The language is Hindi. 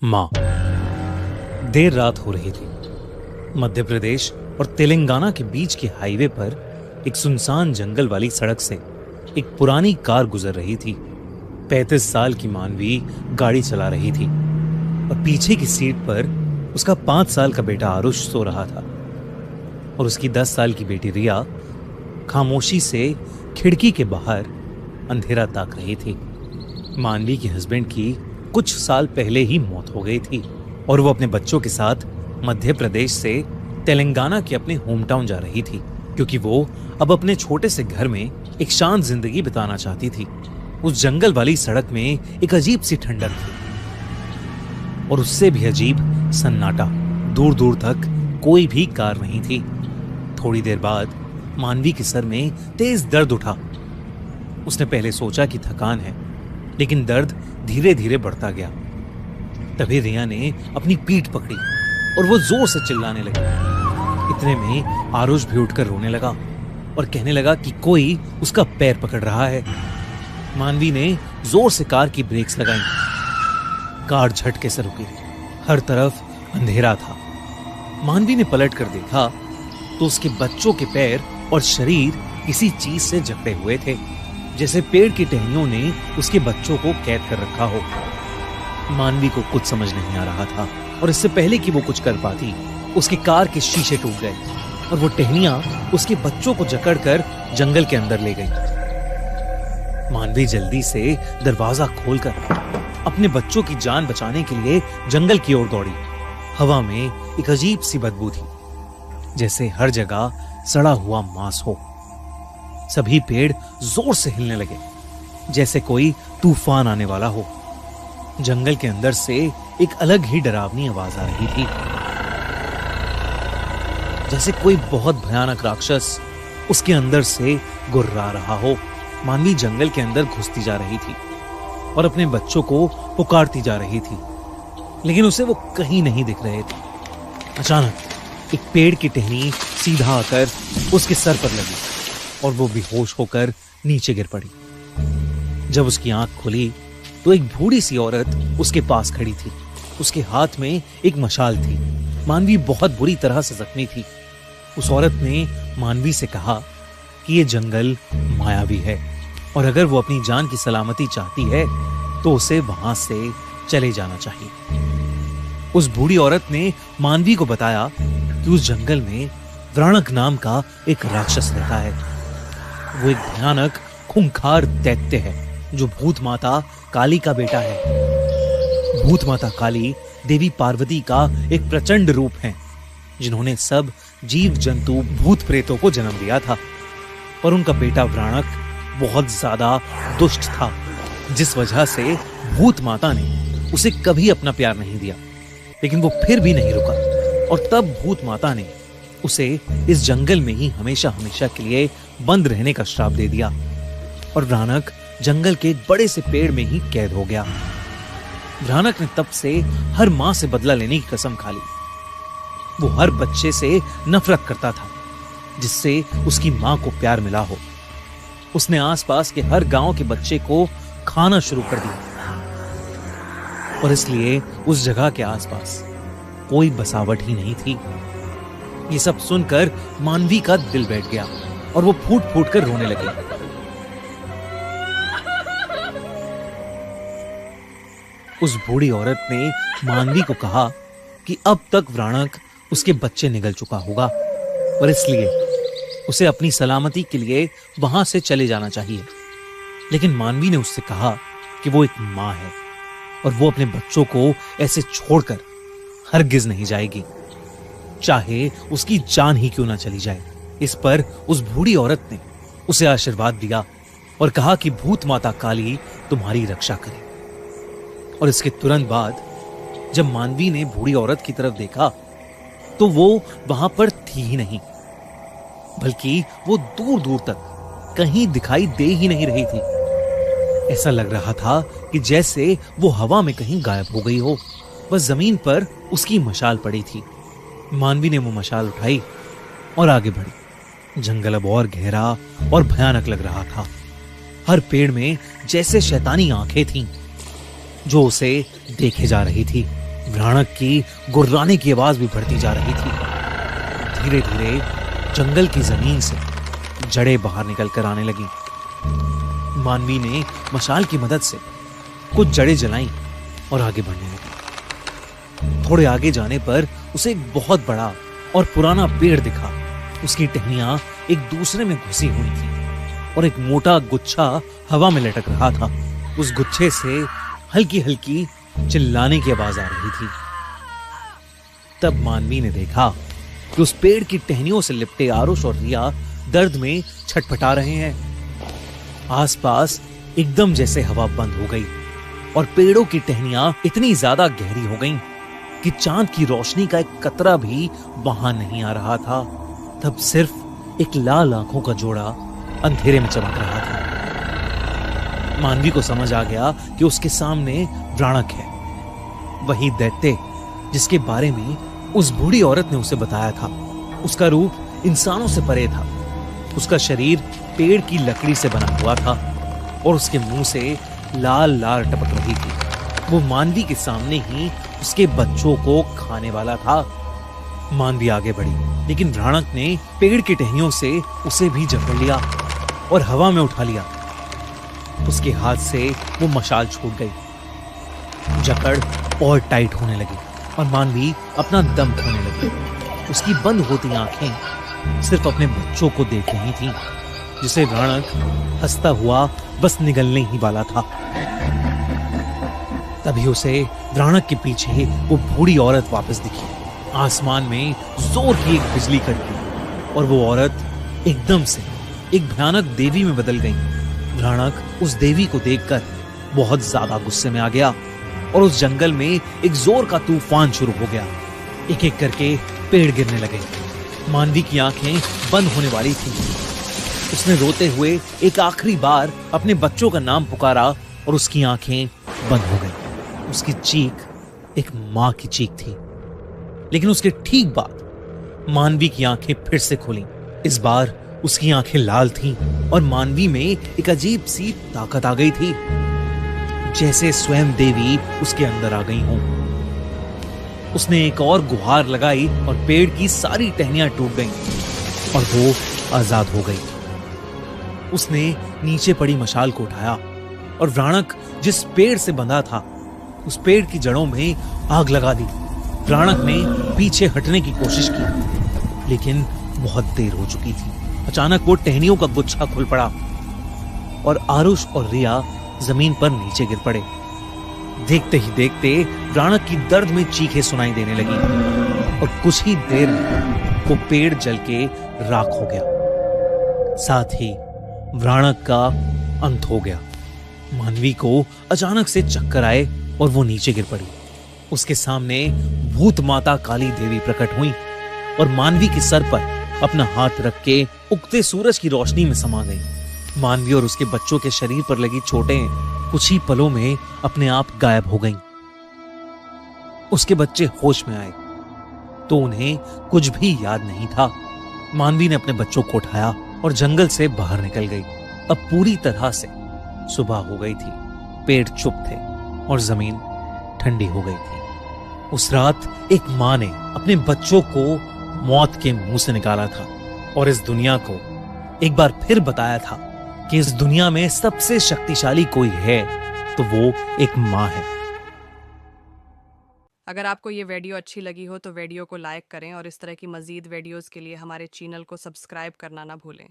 माँ। देर रात हो रही थी। मध्य प्रदेश और तेलंगाना के बीच के हाईवे पर एक सुनसान जंगल वाली सड़क से एक पुरानी कार गुजर रही थी। 35 साल की मानवी गाड़ी चला रही थी और पीछे की सीट पर उसका 5 साल का बेटा आरुष सो रहा था और उसकी 10 साल की बेटी रिया खामोशी से खिड़की के बाहर अंधेरा ताक रही थी। मानवी के हस्बैंड की कुछ साल पहले ही मौत हो गई थी और वो अपने बच्चों के साथ मध्य प्रदेश से तेलंगाना के अपने होम टाउन जा रही थी, क्योंकि वो अब अपने छोटे से घर में एक शांत जिंदगी बिताना चाहती थी। उस जंगल वाली सड़क में एक अजीब सी ठंडक थी और उससे भी अजीब सन्नाटा। दूर दूर तक कोई भी कार नहीं थी। थोड़ी देर बाद मानवी के सर में तेज दर्द उठा। उसने पहले सोचा कि थकान है, लेकिन दर्द धीरे धीरे बढ़ता गया। तभी रिया ने अपनी पीठ पकड़ी और वो जोर से चिल्लाने लगी। इतने में आरुष भी उठकर रोने लगा और कहने लगा कि कोई उसका पैर पकड़ रहा है। मानवी ने जोर से कार की ब्रेक्स लगाई। कार झटके से रुकी। हर तरफ अंधेरा था। मानवी ने पलट कर देखा तो उसके बच्चों के पैर और शरीर किसी चीज से जकड़े हुए थे, जैसे पेड़ की टहनियों ने उसके बच्चों को कैद कर रखा हो। मानवी को कुछ समझ नहीं आ रहा था और इससे पहले कि वो कुछ कर पाती, उसकी कार के शीशे टूट गए और वो टहनियां उसके बच्चों को जकड़कर जंगल के अंदर ले गई। मानवी जल्दी से दरवाजा खोलकर अपने बच्चों की जान बचाने के लिए जंगल की ओर दौड़ी। हवा में एक अजीब सी बदबू थी, जैसे हर जगह सड़ा हुआ मांस हो। सभी पेड़ जोर से हिलने लगे, जैसे कोई तूफान आने वाला हो। जंगल के अंदर से एक अलग ही डरावनी आवाज आ रही थी, जैसे कोई बहुत भयानक राक्षस उसके अंदर से गुर्रा रहा हो। मानवी जंगल के अंदर घुसती जा रही थी और अपने बच्चों को पुकारती जा रही थी, लेकिन उसे वो कहीं नहीं दिख रहे थे। अचानक एक पेड़ की टहनी सीधा आकर उसके सर पर लगी और वो बेहोश होकर नीचे गिर पड़ी। जब उसकी आंख खुली तो एक बूढ़ी सी औरत उसके पास खड़ी थी। उसके हाथ में एक मशाल थी। मानवी बहुत बुरी तरह से जख्मी थी। उस औरत ने मानवी से कहा कि ये जंगल मायावी है और अगर वो अपनी जान की सलामती चाहती है तो उसे वहां से चले जाना चाहिए। उस बूढ़ी औरत ने मानवी को बताया कि उस जंगल में व्राणक नाम का एक राक्षस रहता है। वो एक भयानक खूंखार दैत्य है जो भूत माता काली का बेटा है। भूत माता काली देवी पार्वती का एक प्रचंड रूप है, जिन्होंने सब जीव जंतु भूत प्रेतों को जन्म दिया था। और उनका बेटा व्राणक बहुत ज्यादा दुष्ट था, जिस वजह से भूत माता ने उसे कभी अपना प्यार नहीं दिया। लेकिन वो फिर भी नहीं रुका और तब भूत माता ने उसे इस जंगल में ही हमेशा हमेशा के लिए बंद रहने का श्राप दे दिया और व्राणक जंगल के एक बड़े से पेड़ में ही कैद हो गया। व्राणक ने तब से हर मां से बदला लेने की कसम खा ली। वो हर बच्चे से नफरत करता था जिससे उसकी मां को प्यार मिला हो। उसने आसपास के हर गांव के बच्चे को खाना शुरू कर दिया और इसलिए उस जगह के आसपास कोई बसावट ही नहीं थी। ये सब सुनकर मानवी का दिल बैठ गया और वो फूट फूट कर रोने लगी। उस बूढ़ी औरत ने मानवी को कहा कि अब तक व्राणक उसके बच्चे निगल चुका होगा और इसलिए उसे अपनी सलामती के लिए वहां से चले जाना चाहिए। लेकिन मानवी ने उससे कहा कि वो एक मां है और वो अपने बच्चों को ऐसे छोड़कर हरगिज नहीं जाएगी, चाहे उसकी जान ही क्यों ना चली जाए। इस पर उस बूढ़ी औरत ने उसे आशीर्वाद दिया और कहा कि भूत माता काली तुम्हारी रक्षा करे। और इसके तुरंत बाद जब मानवी ने बूढ़ी औरत की तरफ देखा तो वो वहां पर थी ही नहीं, बल्कि वो दूर दूर तक कहीं दिखाई दे ही नहीं रही थी। ऐसा लग रहा था कि जैसे वो हवा में कहीं गायब हो गई हो। बस जमीन पर उसकी मशाल पड़ी थी। मानवी ने वो मशाल उठाई और आगे बढ़ी। जंगल अब और गहरा और भयानक लग रहा था। हर पेड़ में जैसे शैतानी आंखें थीं जो उसे देखे जा रही थी। भयानक की गुर्राने की आवाज भी बढ़ती जा रही थी। धीरे धीरे जंगल की जमीन से जड़ें बाहर निकल कर आने लगी। मानवी ने मशाल की मदद से कुछ जड़ें जलाईं और आगे बढ़ने लगी। थोड़े आगे जाने पर उसे एक बहुत बड़ा और पुराना पेड़ दिखा। उसकी टहनियां एक दूसरे में घुसी हुई थी और एक मोटा गुच्छा हवा में लटक रहा था। उस गुच्छे से हल्की हल्की चिल्लाने की आवाज आ रही थी। तब मानवी ने देखा कि उस पेड़ की टहनियों से लिपटे आरुष और रिया दर्द में छटपटा रहे हैं। आसपास एकदम जैसे हवा बंद हो गई और पेड़ों की टहनियां इतनी ज्यादा गहरी हो गईं कि चांद की रोशनी का एक कतरा भी वहां नहीं आ रहा था। तब सिर्फ एक लाल आंखों का जोड़ा अंधेरे में चमक रहा था। मानवी को समझ आ गया कि उसके सामने व्राणक है, वही दैत्य जिसके बारे में उस बूढ़ी औरत ने उसे बताया था। उसका रूप इंसानों से परे था। उसका शरीर पेड़ की लकड़ी से बना हुआ था और उसके मुंह से लाल लाल टपक रही थी। वो मानवी के सामने ही उसके बच्चों को खाने वाला था। मानवी आगे बढ़ी, लेकिन व्राणक ने पेड़ की टहनियों से उसे भी जकड़ लिया और हवा में उठा लिया। उसके हाथ से वो मशाल छूट गई। जकड़ और टाइट होने लगी और मानवी अपना दम खोने लगी। उसकी बंद होती आंखें सिर्फ अपने बच्चों को देख रही थीं, जिसे व्राणक हंसता हुआ बस निगलने ही वाला था। तभी उसे व्राणक के पीछे वो बूढ़ी औरत वापस दिखी। आसमान में जोर की एक बिजली कड़की और वो औरत एकदम से एक भयानक देवी में बदल गई। व्राणक उस देवी को देखकर बहुत ज्यादा गुस्से में आ गया और उस जंगल में एक जोर का तूफान शुरू हो गया। एक एक करके पेड़ गिरने लगे। मानवी की आंखें बंद होने वाली थी। उसने रोते हुए एक आखिरी बार अपने बच्चों का नाम पुकारा और उसकी आंखें बंद हो गई। उसकी चीख एक मां की चीख थी। लेकिन उसके ठीक बाद मानवी की आंखें फिर से खुली। इस बार उसकी आंखें लाल थीं और मानवी में एक अजीब सी ताकत आ गई थी, जैसे स्वयं देवी उसके अंदर आ गई हों। उसने एक और गुहार लगाई और पेड़ की सारी टहनियां टूट गईं और वो आजाद हो गई। उसने नीचे पड़ी मशाल को उठाया और व्राणक जिस पेड़ से बंधा था उस पेड़ की जड़ों में आग लगा दी। व्राणक ने पीछे हटने की कोशिश की, लेकिन बहुत देर हो चुकी थी। अचानक वो टहनियों का गुच्छा खुल पड़ा और आरुष और रिया जमीन पर नीचे गिर पड़े। देखते ही देखते व्राणक की दर्द में चीखें सुनाई देने लगी और कुछ ही देर में वो पेड़ जल के राख हो गया। साथ ही व्राणक का अंत हो गया। मानवी को अचानक से चक्कर आए और वो नीचे गिर पड़ी। उसके सामने भूत माता काली देवी प्रकट हुई और मानवी के सर पर अपना हाथ रख के उगते सूरज की रोशनी में समा गई। मानवी और उसके बच्चों के शरीर पर लगी चोटें कुछ ही पलों में अपने आप गायब हो गईं। उसके बच्चे होश में आए तो उन्हें कुछ भी याद नहीं था। मानवी ने अपने बच्चों को उठाया और जंगल से बाहर निकल गई। अब पूरी तरह से सुबह हो गई थी। पेड़ चुप थे और जमीन ठंडी हो गई थी। उस रात एक मां ने अपने बच्चों को मौत के मुंह से निकाला था और इस दुनिया को एक बार फिर बताया था कि इस दुनिया में सबसे शक्तिशाली कोई है तो वो एक मां है। अगर आपको ये वीडियो अच्छी लगी हो तो वीडियो को लाइक करें और इस तरह की मज़ीद वीडियोस के लिए हमारे चैनल को सब्सक्राइब करना ना भूलें।